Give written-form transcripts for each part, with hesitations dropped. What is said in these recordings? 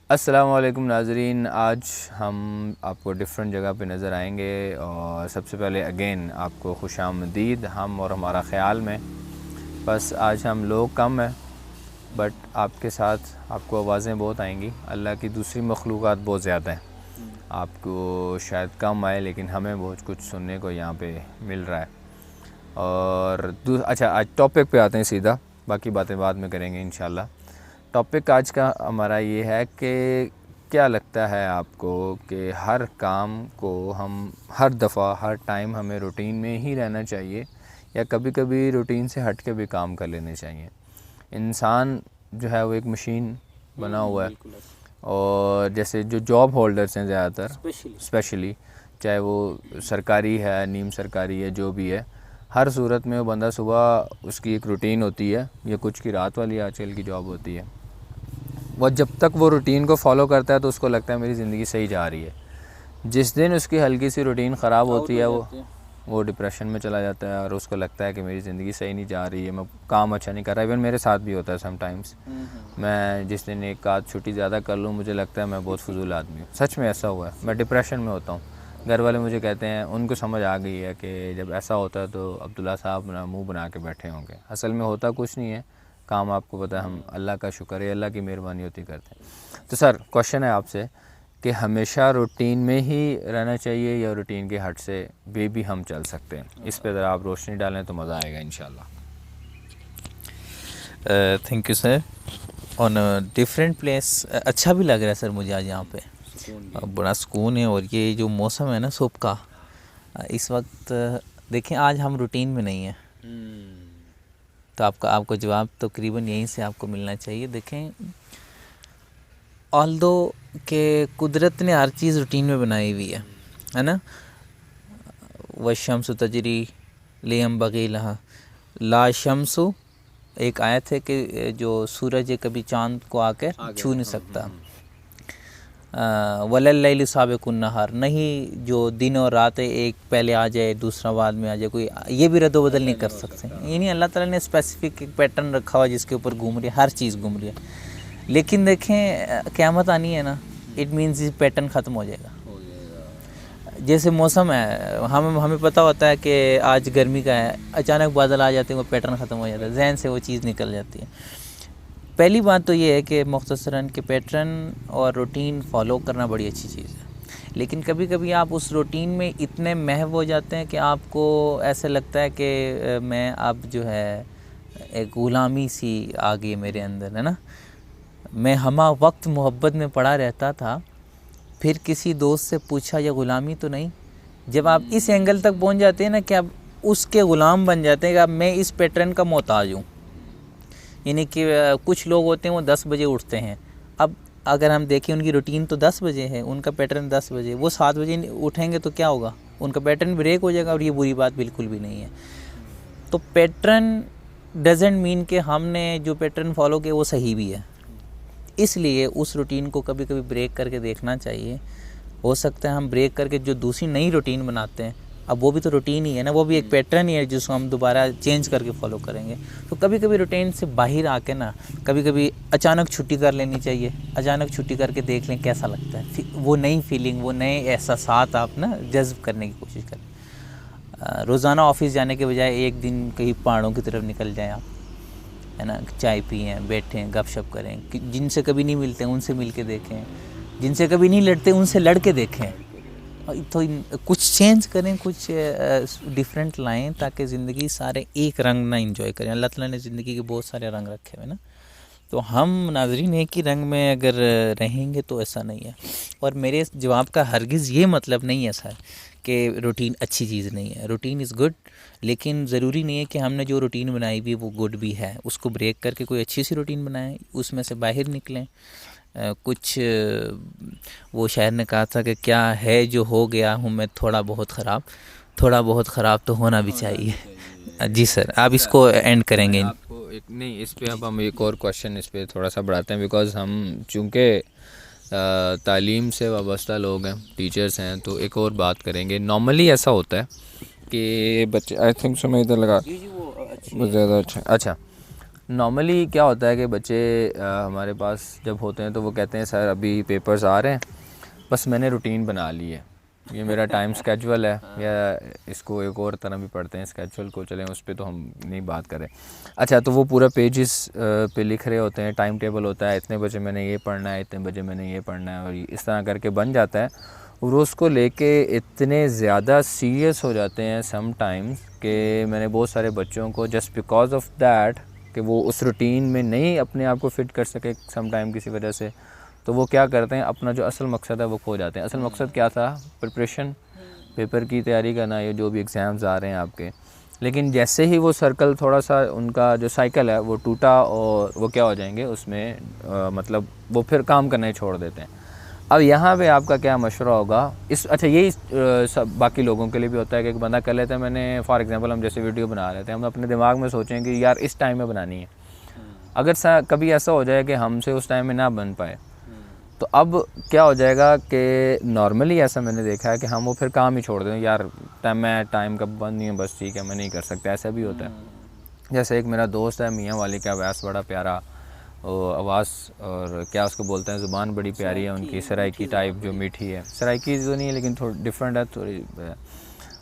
السلام علیکم ناظرین، آج ہم آپ کو ڈیفرنٹ جگہ پہ نظر آئیں گے اور سب سے پہلے اگین آپ کو خوش آمدید ہم اور ہمارا خیال میں. بس آج ہم لوگ کم ہیں بٹ آپ کے ساتھ آپ کو آوازیں بہت آئیں گی. اللہ کی دوسری مخلوقات بہت زیادہ ہیں، آپ کو شاید کم آئے لیکن ہمیں بہت کچھ سننے کو یہاں پہ مل رہا ہے. اور اچھا، آج ٹاپک پہ آتے ہیں سیدھا، باقی باتیں بعد میں کریں گے انشاءاللہ. ٹاپک آج کا ہمارا یہ ہے کہ کیا لگتا ہے آپ کو کہ ہر کام کو ہم ہر دفعہ ہر ٹائم ہمیں روٹین میں ہی رہنا چاہیے یا کبھی کبھی روٹین سے ہٹ کے بھی کام کر لینے چاہیے؟ انسان جو ہے وہ ایک مشین بنا ہوا ہے، اور جیسے جو جاب ہولڈرس ہیں زیادہ تر اسپیشلی، چاہے وہ سرکاری ہے نیم سرکاری ہے جو بھی ہے، ہر صورت میں وہ بندہ صبح اس کی ایک روٹین ہوتی ہے، یا کچھ کی رات والی آج کل کی جاب ہوتی ہے. وہ جب تک وہ روٹین کو فالو کرتا ہے تو اس کو لگتا ہے میری زندگی صحیح جا رہی ہے. جس دن اس کی ہلکی سی روٹین خراب ہوتی ہے وہ ڈپریشن میں چلا جاتا ہے اور اس کو لگتا ہے کہ میری زندگی صحیح نہیں جا رہی ہے، میں کام اچھا نہیں کر رہا. ایون میرے ساتھ بھی ہوتا ہے سم ٹائمز. میں جس دن ایک آدھ چھٹی زیادہ کر لوں مجھے لگتا ہے میں بہت فضول آدمی ہوں. سچ میں ایسا ہوا ہے، میں ڈپریشن میں ہوتا ہوں. گھر والے مجھے کہتے ہیں، ان کو سمجھ آ گئی ہے کہ جب ایسا ہوتا ہے تو عبداللہ صاحب منہ بنا کے بیٹھے ہوں گے. اصل میں ہوتا کچھ نہیں ہے، کام آپ کو پتہ ہے ہم اللہ کا شکر ہے، اللہ کی مہربانی ہوتی کرتے ہیں. تو سر کوشچن ہے آپ سے کہ ہمیشہ روٹین میں ہی رہنا چاہیے یا روٹین کے ہٹ سے بھی ہم چل سکتے ہیں؟ اس پہ ذرا آپ روشنی ڈالیں تو مزہ آئے گا انشاءاللہ. Thank you sir. On different place اچھا بھی لگ رہا ہے سر مجھے آج یہاں پہ، بڑا سکون ہے. اور یہ جو موسم ہے نا صبح کا، اس وقت دیکھیں آج ہم روٹین میں نہیں ہیں، تو آپ کو جواب تقریباً یہیں سے آپ کو ملنا چاہیے. دیکھیں آلدو کہ قدرت نے ہر چیز روٹین میں بنائی ہوئی ہے نا. والشمس تجری لینبغی لہا، لا شمس ایک آیت ہے کہ جو سورج کبھی چاند کو آ کے چھو نہیں سکتا. وَلَلَّيْلِ سَابِقُ النَّهَارِ، نہیں جو دن اور رات ہے ایک پہلے آ جائے دوسرا بعد میں آ جائے، کوئی یہ بھی رد و بدل نہیں کر سکتے. یعنی اللہ تعالیٰ نے اسپیسیفک ایک پیٹرن رکھا ہوا جس کے اوپر گھوم رہی ہے، ہر چیز گھوم رہی ہے. لیکن دیکھیں قیامت آنی ہے نا، اٹ مینز یہ پیٹرن ختم ہو جائے گا. جیسے موسم ہے، ہمیں پتہ ہوتا ہے کہ آج گرمی کا ہے، اچانک بادل آ جاتے ہیں، وہ پیٹرن ختم ہو جاتا ہے، ذہن سے وہ چیز نکل جاتی ہے. پہلی بات تو یہ ہے کہ مختصراً کہ پیٹرن اور روٹین فالو کرنا بڑی اچھی چیز ہے. لیکن کبھی کبھی آپ اس روٹین میں اتنے محو ہو جاتے ہیں کہ آپ کو ایسا لگتا ہے کہ میں اب جو ہے ایک غلامی سی آ گئی میرے اندر، ہے نا. میں ہمہ وقت محبت میں پڑا رہتا تھا، پھر کسی دوست سے پوچھا یہ غلامی تو نہیں. جب آپ اس اینگل تک پہنچ جاتے ہیں نا کہ اب اس کے غلام بن جاتے ہیں کہ اب میں اس پیٹرن کا محتاج ہوں. یعنی کہ کچھ لوگ ہوتے ہیں وہ 10 بجے اٹھتے ہیں، اب اگر ہم دیکھیں ان کی روٹین تو 10 بجے ہے، ان کا پیٹرن 10 بجے، وہ 7 بجے اٹھیں گے تو کیا ہوگا؟ ان کا پیٹرن بریک ہو جائے گا. اور یہ بری بات بالکل بھی نہیں ہے. تو پیٹرن ڈزنٹ مین کہ ہم نے جو پیٹرن فالو کیا وہ صحیح بھی ہے. اس لیے اس روٹین کو کبھی کبھی بریک کر کے دیکھنا چاہیے. ہو سکتا ہے ہم بریک کر کے جو دوسری نئی روٹین بناتے ہیں، اب وہ بھی تو روٹین ہی ہے نا، وہ بھی ایک پیٹرن ہی ہے جس کو ہم دوبارہ چینج کر کے فالو کریں گے. تو کبھی کبھی روٹین سے باہر آ کے نا، کبھی کبھی اچانک چھٹی کر لینی چاہیے. اچانک چھٹی کر کے دیکھ لیں کیسا لگتا ہے، وہ نئی فیلنگ، وہ نئے احساسات آپ نا جذب کرنے کی کوشش کریں. روزانہ آفس جانے کے بجائے ایک دن کہیں پہاڑوں کی طرف نکل جائیں آپ، ہے نا، چائے پئیں، بیٹھیں، گپ شپ کریں. جن سے کبھی نہیں ملتے ان سے مل کے دیکھیں، جن سے کبھی نہیں لڑتے ان سے لڑ کے دیکھیں. تو کچھ چینج کریں، کچھ ڈیفرنٹ لائیں، تاکہ زندگی سارے ایک رنگ نہ انجوائے کریں. اللہ تعالیٰ نے زندگی کے بہت سارے رنگ رکھے ہوئے نا، تو ہم ناظرین ایک ہی رنگ میں اگر رہیں گے تو ایسا نہیں ہے. اور میرے جواب کا ہرگز یہ مطلب نہیں ہے سر کہ روٹین اچھی چیز نہیں ہے. روٹین از گڈ، لیکن ضروری نہیں ہے کہ ہم نے جو روٹین بنائی بھی وہ گڈ بھی ہے. اس کو بریک کر کے کوئی اچھی سی روٹین بنائیں، اس میں سے باہر نکلیں. کچھ وہ شاعر نے کہا تھا کہ کیا ہے جو ہو گیا ہوں میں تھوڑا بہت خراب، تھوڑا بہت خراب تو ہونا بھی چاہیے. جی سر، آپ اس کو اینڈ کریں گے. آپ کو نہیں، اس پہ اب ہم ایک اور کوشچن اس پہ تھوڑا سا بڑھاتے ہیں، بیکاز ہم چونکہ تعلیم سے وابستہ لوگ ہیں، ٹیچرز ہیں، تو ایک اور بات کریں گے. نارملی ایسا ہوتا ہے کہ بچے، آئی تھنک سو میں ادھر لگا بہت زیادہ اچھا. نارملی کیا ہوتا ہے کہ بچے ہمارے پاس جب ہوتے ہیں تو وہ کہتے ہیں سر ابھی پیپرز آ رہے ہیں، بس میں نے روٹین بنا لی ہے، یہ میرا ٹائم اسکیجول ہے، یا اس کو ایک اور طرح بھی پڑھتے ہیں اسکیجول کو، چلیں اس پہ تو ہم نہیں بات کریں. اچھا تو وہ پورا پیجز پہ لکھ رہے ہوتے ہیں، ٹائم ٹیبل ہوتا ہے، اتنے بجے میں نے یہ پڑھنا ہے، اتنے بجے میں نے یہ پڑھنا ہے، اور اس طرح کر کے بن جاتا ہے. اور اس کو لے کے اتنے زیادہ سیریس ہو جاتے ہیں سم ٹائمز کہ میں نے بہت سارے بچوں کو جسٹ بیکاز آف دیٹ کہ وہ اس روٹین میں نہیں اپنے آپ کو فٹ کر سکے سم ٹائم کسی وجہ سے، تو وہ کیا کرتے ہیں اپنا جو اصل مقصد ہے وہ کھو جاتے ہیں. اصل مقصد کیا تھا؟ پریپریشن، پیپر کی تیاری کرنا، یا جو بھی ایگزامز آ رہے ہیں آپ کے. لیکن جیسے ہی وہ سرکل تھوڑا سا ان کا جو سائیکل ہے وہ ٹوٹا، اور وہ کیا ہو جائیں گے اس میں مطلب وہ پھر کام کرنا ہی چھوڑ دیتے ہیں. اب یہاں پہ آپ کا کیا مشورہ ہوگا؟ اچھا یہی سب باقی لوگوں کے لیے بھی ہوتا ہے کہ ایک بندہ کر لیتا ہے، میں نے فار ایگزامپل ہم جیسے ویڈیو بنا رہے تھے، ہم اپنے دماغ میں سوچیں کہ یار اس ٹائم میں بنانی ہے. اگر کبھی ایسا ہو جائے کہ ہم سے اس ٹائم میں نہ بن پائے، تو اب کیا ہو جائے گا کہ نارملی ایسا میں نے دیکھا ہے کہ ہم وہ پھر کام ہی چھوڑ دیں، یار ٹائم کا بند نہیں ہے، بس ٹھیک ہے میں نہیں کر سکتا. ایسا بھی ہوتا ہے. جیسے ایک میرا دوست ہے میاں والی کا، ویس بڑا پیارا آواز، اور کیا اس کو بولتے ہیں، زبان بڑی پیاری ہے ان کی، سرائکی ٹائپ جو میٹھی ہے. سرائکی تو نہیں ہے لیکن تھوڑی ڈفرینٹ ہے تھوڑی.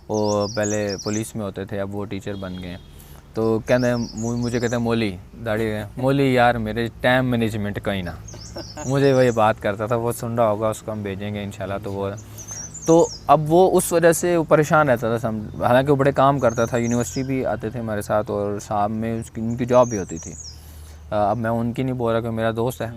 وہ پہلے پولیس میں ہوتے تھے، اب وہ ٹیچر بن گئے ہیں. تو کہتے ہیں مجھے کہتے ہیں مولی داڑھی ہے، مولی یار میرے ٹائم مینجمنٹ کہیں نہ. مجھے وہی بات کرتا تھا، وہ سن رہا ہوگا، اس کو ہم بھیجیں گے انشاءاللہ. تو اب وہ اس وجہ سے وہ پریشان رہتا تھا. حالانکہ وہ بڑے کام کرتا تھا، یونیورسٹی بھی آتے تھے ہمارے ساتھ، اور صاحب میں ان کی جاب بھی ہوتی تھی. اب میں ان کی نہیں بول رہا کہ میرا دوست ہے،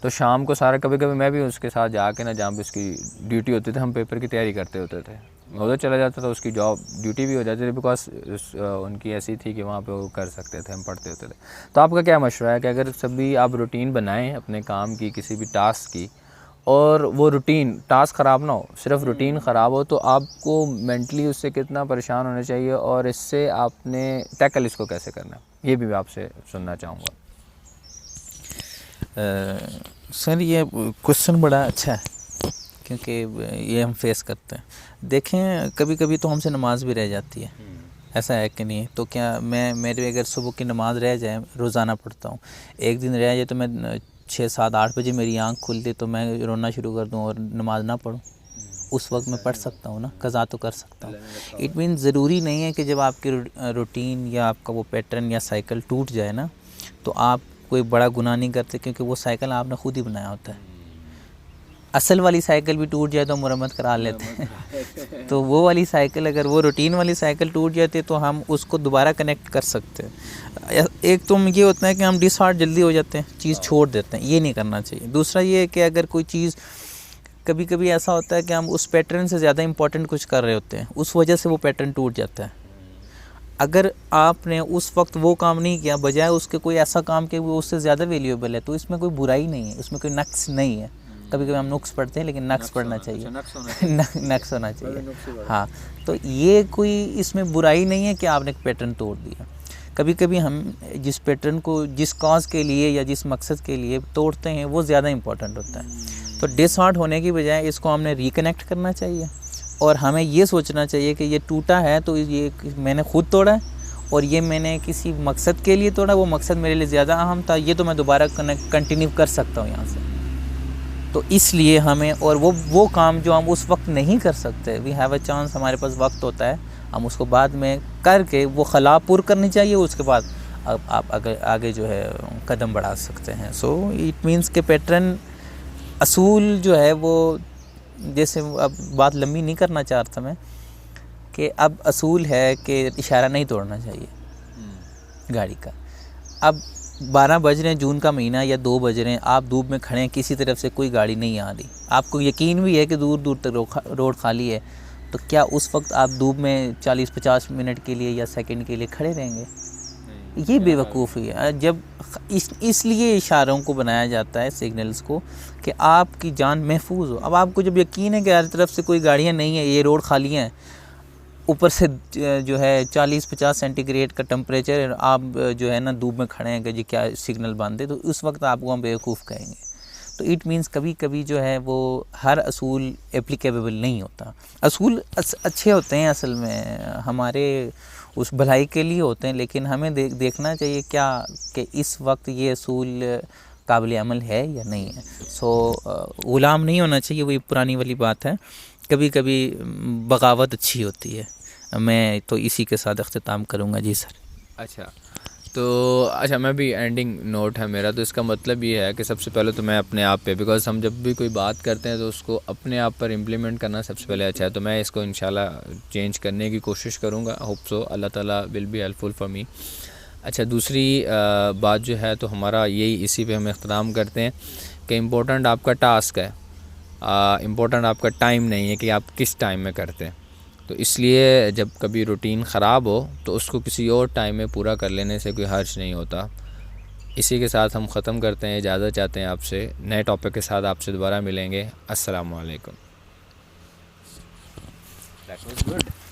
تو شام کو سارا کبھی کبھی میں بھی اس کے ساتھ جا کے نا، جہاں پہ اس کی ڈیوٹی ہوتی تھی، ہم پیپر کی تیاری کرتے ہوتے تھے، میں ادھر چلا جاتا تھا، اس کی جاب ڈیوٹی بھی ہو جاتی تھی، بیکاز ان کی ایسی تھی کہ وہاں پہ وہ کر سکتے تھے، ہم پڑھتے ہوتے تھے. تو آپ کا کیا مشورہ ہے کہ اگر سبھی آپ روٹین بنائیں اپنے کام کی، کسی بھی ٹاسک کی، اور وہ روٹین ٹاسک خراب نہ ہو، صرف روٹین خراب ہو، تو آپ کو مینٹلی اس سے کتنا پریشان ہونا چاہیے، اور اس سے آپ نے ٹیکل اس کو کیسے کرنا ہے، یہ بھی میں آپ سے سننا چاہوں گا. سر یہ کوشچن بڑا اچھا ہے، کیونکہ یہ ہم فیس کرتے ہیں. دیکھیں کبھی کبھی تو ہم سے نماز بھی رہ جاتی ہے، ایسا ہے کہ نہیں؟ تو کیا میرے اگر صبح کی نماز رہ جائے، روزانہ پڑھتا ہوں، ایک دن رہ جائے تو میں 6 7 8 بجے میری آنکھ کھلتی تو میں رونا شروع کر دوں اور نماز نہ پڑھوں، اس وقت میں پڑھ سکتا ہوں نا، قضا تو کر سکتا ہوں. اٹ مین ضروری نہیں ہے کہ جب آپ کی روٹین یا آپ کا وہ پیٹرن یا سائیکل ٹوٹ جائے نا تو آپ کوئی بڑا گناہ نہیں کرتے، کیونکہ وہ سائیکل آپ نے خود ہی بنایا ہوتا ہے. اصل والی سائیکل بھی ٹوٹ جائے تو مرمت کرا لیتے ہیں. تو وہ والی سائیکل، اگر وہ روٹین والی سائیکل ٹوٹ جاتی ہے تو ہم اس کو دوبارہ کنیکٹ کر سکتے ہیں. ایک تو یہ ہوتا ہے کہ ہم ڈس ہارٹ جلدی ہو جاتے ہیں، چیز چھوڑ دیتے ہیں، یہ نہیں کرنا چاہیے. دوسرا یہ ہے کہ اگر کوئی چیز کبھی کبھی ایسا ہوتا ہے کہ ہم اس پیٹرن سے زیادہ امپورٹنٹ کچھ کر رہے ہوتے ہیں، اس وجہ سے وہ پیٹرن ٹوٹ جاتا ہے. اگر آپ نے اس وقت وہ کام نہیں کیا، بجائے اس کے کوئی ایسا کام کہ وہ اس سے زیادہ ویلیوبل ہے، تو اس میں کوئی برائی نہیں ہے، اس میں کوئی نقص نہیں ہے. کبھی کبھی ہم نقص پڑھتے ہیں لیکن نقص پڑھنا چاہیے، نقص ہونا چاہیے. ہاں تو یہ کوئی اس میں برائی نہیں ہے کہ آپ نے ایک پیٹرن توڑ دیا. کبھی کبھی ہم جس پیٹرن کو جس کاز کے لیے یا جس مقصد کے لیے توڑتے ہیں وہ زیادہ امپورٹنٹ ہوتا ہے. تو ڈس ہارٹ ہونے کی بجائے اس کو ہم نے ریکنیکٹ کرنا چاہیے، اور ہمیں یہ سوچنا چاہیے کہ یہ ٹوٹا ہے تو یہ میں نے خود توڑا ہے، اور یہ میں نے کسی مقصد کے لیے توڑا، وہ مقصد میرے لیے زیادہ اہم تھا، یہ تو میں دوبارہ کنٹینیو کر سکتا ہوں یہاں سے. تو اس لیے ہمیں، اور وہ کام جو ہم اس وقت نہیں کر سکتے، وی ہیو اے چانس، ہمارے پاس وقت ہوتا ہے، ہم اس کو بعد میں کر کے وہ خلا پور کرنی چاہیے، اس کے بعد آپ آگے جو ہے قدم بڑھا سکتے ہیں. سو اٹ مینس کہ پیٹرن اصول جو ہے وہ، جیسے اب بات لمبی نہیں کرنا چاہتا میں، کہ اب اصول ہے کہ اشارہ نہیں توڑنا چاہیے گاڑی کا. اب 12 بج رہے ہیں، جون کا مہینہ، یا 2 بج رہے ہیں، آپ دھوپ میں کھڑے ہیں، کسی طرف سے کوئی گاڑی نہیں آ رہی، آپ کو یقین بھی ہے کہ دور دور تک روڈ خالی ہے، تو کیا اس وقت آپ دھوپ میں 40-50 منٹ کے لیے یا سیکنڈ کے لیے کھڑے رہیں گے؟ یہ بے وقوفی ہے. جب اس لیے اشاروں کو بنایا جاتا ہے، سگنلز کو، کہ آپ کی جان محفوظ ہو. اب آپ کو جب یقین ہے کہ ہر طرف سے کوئی گاڑیاں نہیں ہیں، یہ روڈ خالی ہیں، اوپر سے جو ہے 40-50 سینٹی گریڈ کا ٹمپریچر، آپ جو ہے نا دھوپ میں کھڑے ہیں کہ جی کیا سگنل بند ہے، تو اس وقت آپ کو ہم بیوقوف کہیں گے. تو اٹ مینس کبھی کبھی جو ہے وہ ہر اصول اپلیکیبل نہیں ہوتا. اصول اچھے ہوتے ہیں اصل میں، ہمارے اس بھلائی کے لیے ہوتے ہیں، لیکن ہمیں دیکھنا چاہیے کیا کہ اس وقت یہ اصول قابل عمل ہے یا نہیں ہے. سو غلام نہیں ہونا چاہیے، وہی پرانی والی بات ہے. کبھی کبھی بغاوت اچھی ہوتی ہے. میں تو اسی کے ساتھ اختتام کروں گا. جی سر. اچھا میں بھی اینڈنگ نوٹ ہے میرا، تو اس کا مطلب یہ ہے کہ سب سے پہلے تو میں اپنے آپ پہ، بیکاز ہم جب بھی کوئی بات کرتے ہیں تو اس کو اپنے آپ پر امپلیمنٹ کرنا سب سے پہلے اچھا ہے. تو میں اس کو انشاءاللہ چینج کرنے کی کوشش کروں گا. ہوپ سو اللہ تعالیٰ will be helpful for me. اچھا دوسری بات جو ہے تو ہمارا یہی، اسی پہ ہم اختتام کرتے ہیں کہ امپورٹنٹ آپ کا ٹاسک ہے، امپورٹنٹ آپ کا ٹائم نہیں ہے کہ آپ کس ٹائم میں کرتے ہیں. تو اس لیے جب کبھی روٹین خراب ہو تو اس کو کسی اور ٹائم میں پورا کر لینے سے کوئی حرج نہیں ہوتا. اسی کے ساتھ ہم ختم کرتے ہیں. اجازت چاہتے ہیں آپ سے. نئے ٹاپک کے ساتھ آپ سے دوبارہ ملیں گے. السلام علیکم. That was good.